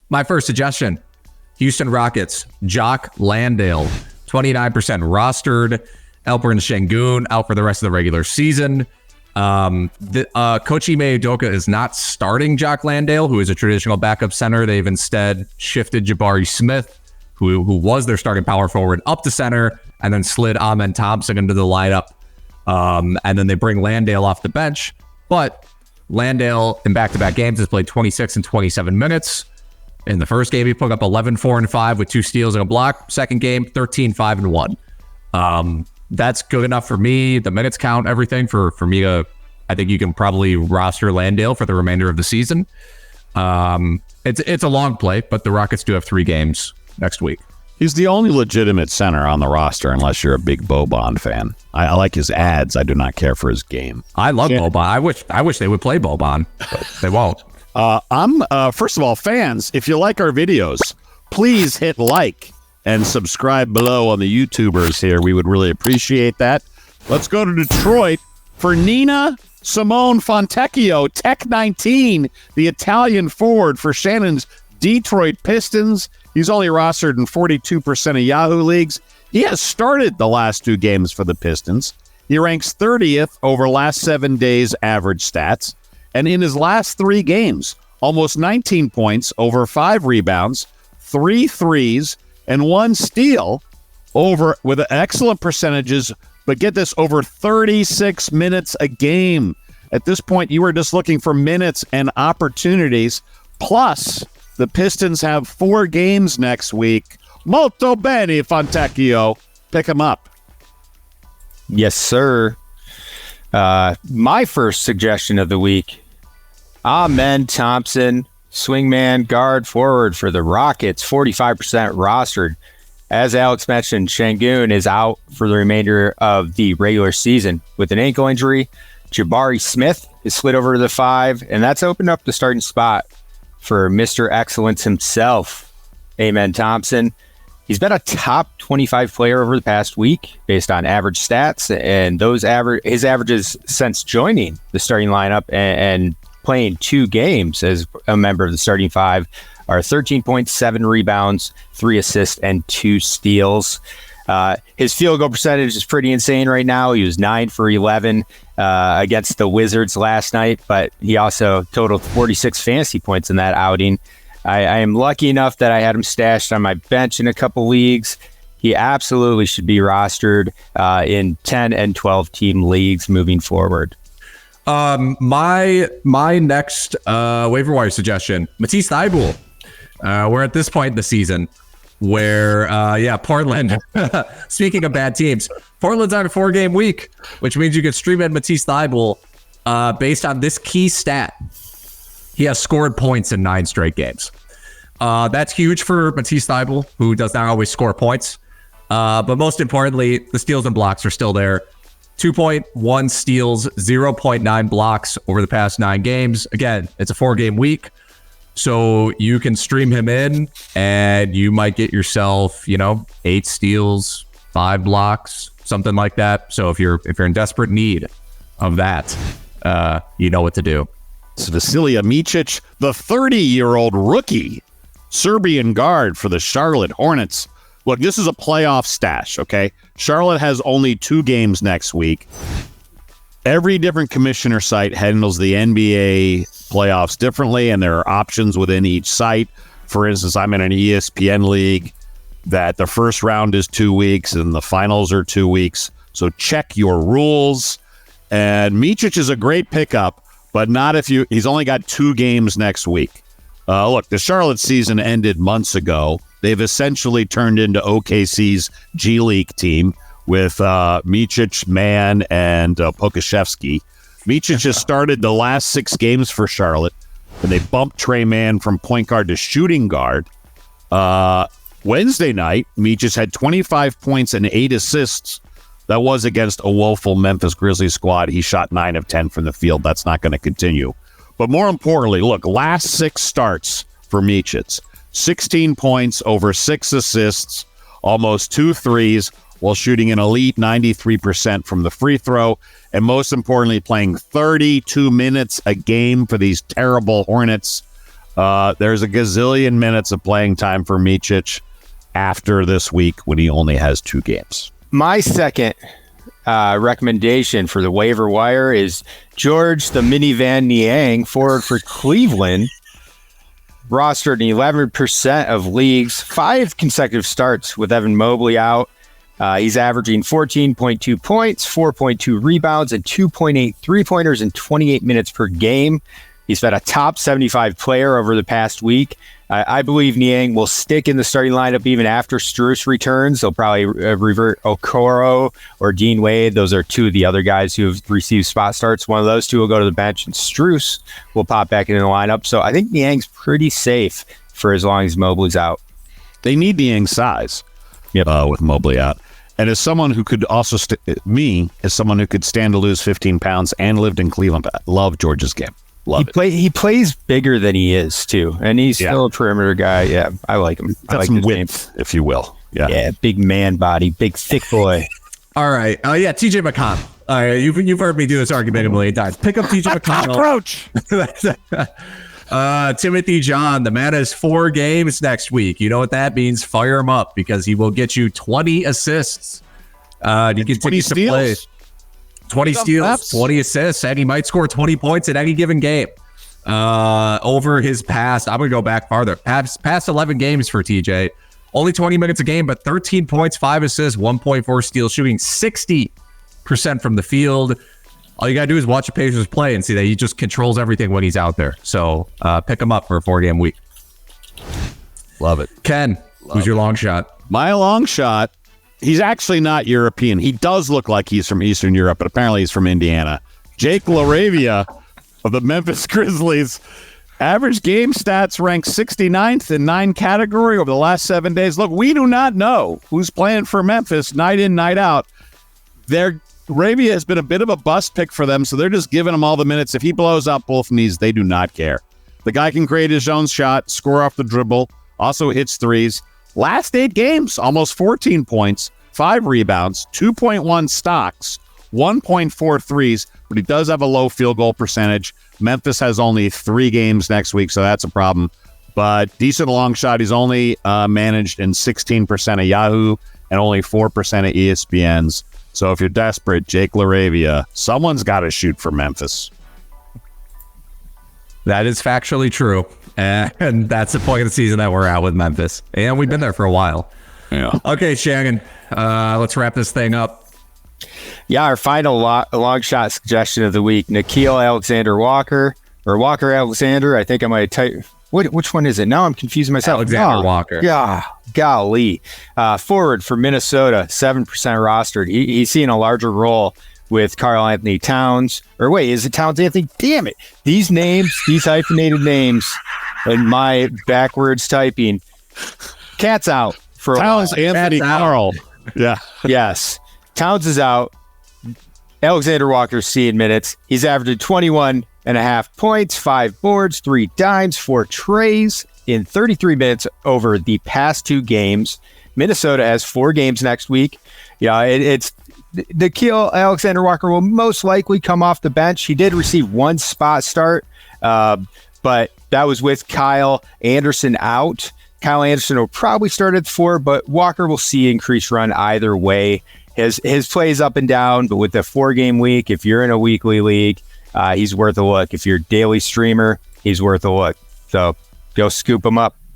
My first suggestion, Houston Rockets, Jock Landale, 29% rostered. Alperen Sengun out for the rest of the regular season. Coach Ime Udoka is not starting Jock Landale, who is a traditional backup center. They've instead shifted Jabari Smith, who was their starting power forward, up to center, and then slid Amen Thompson into the lineup. And then they bring Landale off the bench. But Landale, in back-to-back games, has played 26 and 27 minutes. In the first game, he put up 11, 4, and 5 with 2 steals and a block. Second game, 13, 5, and 1. That's good enough for me. The minutes count, everything for me to, I think you can probably roster Landale for the remainder of the season. It's a long play, but the Rockets do have 3 games next week. He's the only legitimate center on the roster, unless you're a big Boban fan. I like his ads. I do not care for his game. I love Boban. I wish they would play Boban, but they won't. First of all, fans, if you like our videos, please hit like and subscribe below on the YouTubers here. We would really appreciate that. Let's go to Detroit for Nina Simone Fontecchio, Tech 19, the Italian forward for Shannon's Detroit Pistons. He's only rostered in 42% of Yahoo leagues. He has started the last 2 games for the Pistons. He ranks 30th over last 7 days average stats. And in his last 3 games, almost 19 points, over 5 rebounds, 3 threes, and 1 steal, over with excellent percentages, but get this, over 36 minutes a game. At this point, you are just looking for minutes and opportunities. Plus, the Pistons have 4 games next week. Molto bene, Fontecchio. Pick him up. Yes, sir. My first suggestion of the week, Amen Thompson, swingman, guard, forward for the Rockets, 45% rostered. As Alex mentioned, Sengun is out for the remainder of the regular season with an ankle injury. Jabari Smith is slid over to the 5, and that's opened up the starting spot for Mr. Excellence himself, Amen Thompson. He's been a top 25 player over the past week based on average stats, and his averages since joining the starting lineup and playing 2 games as a member of the starting 5 are 13.7 rebounds, 3 assists, and 2 steals. His field goal percentage is pretty insane right now. He was 9 for 11 against the Wizards last night, but he also totaled 46 fantasy points in that outing. I am lucky enough that I had him stashed on my bench in a couple leagues. He absolutely should be rostered in 10 and 12 team leagues moving forward. My next waiver wire suggestion, Matisse Thybulle. We're at this point in the season where, Portland, speaking of bad teams, Portland's on a 4-game week, which means you can stream in Matisse Thybulle based on this key stat. He has scored points in 9 straight games. That's huge for Matisse Thybulle, who does not always score points. But most importantly, the steals and blocks are still there. 2.1 steals, 0.9 blocks over the past 9 games. Again, it's a 4-game week. So you can stream him in and you might get yourself, 8 steals, 5 blocks, something like that. So if you're in desperate need of that, you know what to do. It's Vasilije Micic, the 30-year-old rookie Serbian guard for the Charlotte Hornets. Look, this is a playoff stash, okay? Charlotte has only 2 games next week. Every different commissioner site handles the NBA playoffs differently, and there are options within each site. For instance, I'm in an ESPN league that the first round is 2 weeks and the finals are 2 weeks. So check your rules. And Micic is a great pickup, but not if he's only got 2 games next week. Look, the Charlotte season ended months ago. They've essentially turned into OKC's G League team with Micic, Mann, and Pokashevsky. Micic has started the last 6 games for Charlotte, and they bumped Trey Mann from point guard to shooting guard. Wednesday night, Micic had 25 points and 8 assists. That was against a woeful Memphis Grizzlies squad. He shot 9 of 10 from the field. That's not going to continue. But more importantly, look, last 6 starts for Micic. 16 points, over 6 assists, almost 2 threes, while shooting an elite 93% from the free throw, and most importantly, playing 32 minutes a game for these terrible Hornets. There's a gazillion minutes of playing time for Micic after this week when he only has 2 games. My second recommendation for the waiver wire is George the Minivan Niang, forward for Cleveland. Rostered in 11% of leagues, 5 consecutive starts with Evan Mobley out. He's averaging 14.2 points, 4.2 rebounds, and 2.8 three-pointers in 28 minutes per game. He's been a top 75 player over the past week. I believe Niang will stick in the starting lineup even after Strus returns. They'll probably revert Okoro or Dean Wade. Those are 2 of the other guys who have received spot starts. One of those 2 will go to the bench, and Strus will pop back into the lineup. So I think Niang's pretty safe for as long as Mobley's out. They need Niang's size with Mobley out. And as someone who could also, as someone who could stand to lose 15 pounds and lived in Cleveland, I love George's game. He plays bigger than he is, too. And he's still a perimeter guy. Yeah, I like him. I like some width, if you will. Yeah, big man body, big thick boy. All right. TJ McConnell. All right, you've heard me do this argument a million times. Pick up TJ McConnell. Approach. Timothy John, the man has 4 games next week. You know what that means? Fire him up because he will get you 20 assists. He continues to play. 20 steals, 20 assists, and he might score 20 points in any given game. Over his past, I'm going to go back farther. Past 11 games for TJ. Only 20 minutes a game, but 13 points, 5 assists, 1.4 steals, shooting 60% from the field. All you got to do is watch the Pacers play and see that he just controls everything when he's out there. So pick him up for a 4-game week. Love it. Ken, who's your long shot? My long shot, he's actually not European. He does look like he's from Eastern Europe, but apparently he's from Indiana. Jake LaRavia of the Memphis Grizzlies. Average game stats ranked 69th in 9 category over the last 7 days. Look, we do not know who's playing for Memphis night in, night out. LaRavia has been a bit of a bust pick for them, so they're just giving him all the minutes. If he blows out both knees, they do not care. The guy can create his own shot, score off the dribble, also hits threes. Last 8 games, almost 14 points, 5 rebounds, 2.1 stocks, 1.4 threes, but he does have a low field goal percentage. Memphis has only 3 games next week, so that's a problem. But decent long shot. He's only managed in 16% of Yahoo and only 4% of ESPN's. So if you're desperate, Jake LaRavia, someone's got to shoot for Memphis. That is factually true. And that's the point of the season that we're at with Memphis. And we've been there for a while. Yeah. Okay, Shannon, let's wrap this thing up. Yeah, our final long shot suggestion of the week, Nickeil Alexander-Walker, or Walker Alexander. I think I might type. Which one is it? Now I'm confusing myself. Walker. Yeah, golly. Forward for Minnesota, 7% rostered. He's seeing a larger role with Karl Anthony Towns. Or wait, is it Towns Anthony? Damn it. These names, these hyphenated names, and my backwards typing. Cat's out for Towns Anthony Carl. Yeah. Yes. Towns is out. Alexander Walker's seeing minutes. He's averaging 21.5 points, 5 boards, 3 dimes, 4 trays in 33 minutes over the past 2 games. Minnesota has 4 games next week. Yeah, it's Nickeil Alexander-Walker will most likely come off the bench. He did receive 1 spot start, but that was with Kyle Anderson out. Kyle Anderson will probably start at 4, but Walker will see increased run either way. His plays up and down, but with the 4-game week, if you're in a weekly league, he's worth a look. If you're a daily streamer, he's worth a look. So go scoop him up.